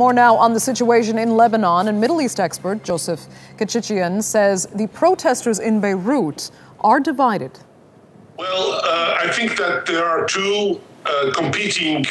More now on the situation in Lebanon, and Middle East expert Joseph Kechichian says the protesters in Beirut are divided. Well, I think that there are two competing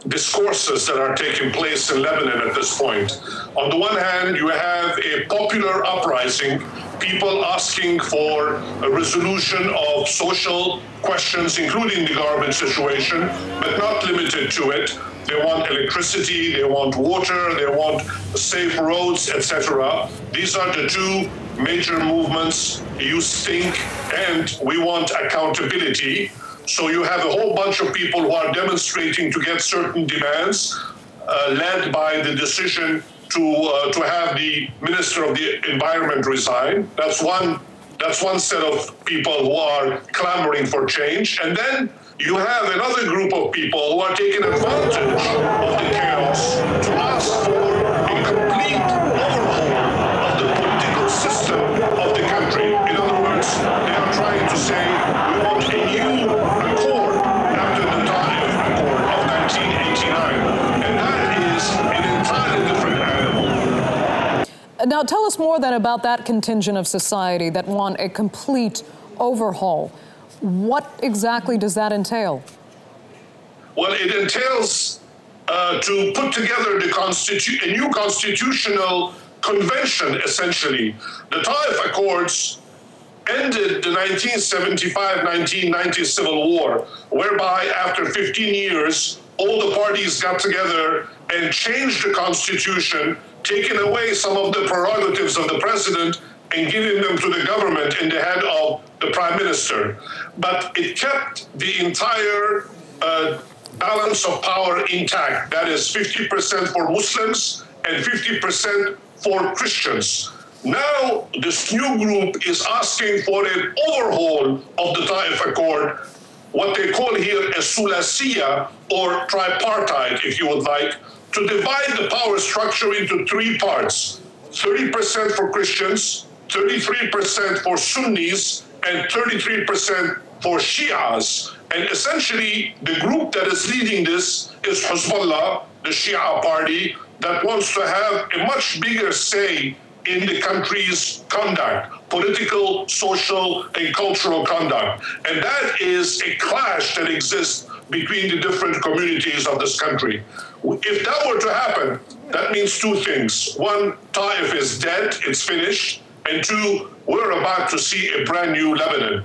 discourses that are taking place in Lebanon at this point. On the one hand, you have a popular uprising, people asking for a resolution of social questions, including the garbage situation, but not limited to it. They want electricity, they want water, they want safe roads, etc. These are the two major movements, you think, and we want accountability. So you have a whole bunch of people who are demonstrating to get certain demands, led by the decision to have the Minister of the Environment resign. That's one set of people who are clamoring for change. And then you have another group of people who are taking advantage of the chaos to ask for a complete overhaul of the political system of the country. In other words, they are trying to say we want a new accord after the Taif Accord of 1989. And that is an entirely different animal. Now, tell us more then about that contingent of society that want a complete overhaul. What exactly does that entail? Well, it entails to put together a new constitutional convention, essentially. The Taif Accords ended the 1975-1990 Civil War, whereby after 15 years, all the parties got together and changed the constitution, taking away some of the prerogatives of the president and giving them to the government in the head of the prime minister. But it kept the entire balance of power intact. That is 50% for Muslims and 50% for Christians. Now, this new group is asking for an overhaul of the Taif Accord, what they call here a Sulasiya, or tripartite, if you would like, to divide the power structure into three parts: 30% for Christians, 33% for Sunnis, and 33% for Shias. And essentially, the group that is leading this is Hezbollah, the Shia party, that wants to have a much bigger say in the country's conduct, political, social, and cultural conduct. And that is a clash that exists between the different communities of this country. If that were to happen, that means two things. One, Taif is dead, it's finished. And two, we're about to see a brand new Lebanon.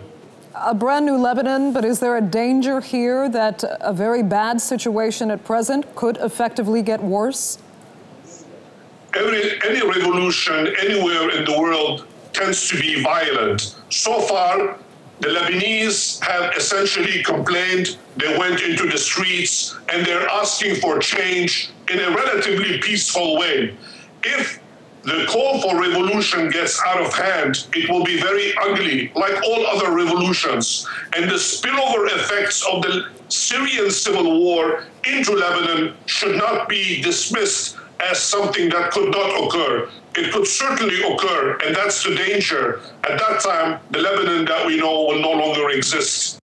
A brand new Lebanon, but is there a danger here that a very bad situation at present could effectively get worse? Any revolution anywhere in the world tends to be violent. So far, the Lebanese have essentially complained. They went into the streets and they're asking for change in a relatively peaceful way. If the call for revolution gets out of hand, it will be very ugly, like all other revolutions. And the spillover effects of the Syrian civil war into Lebanon should not be dismissed as something that could not occur. It could certainly occur, and that's the danger. At that time, the Lebanon that we know will no longer exist.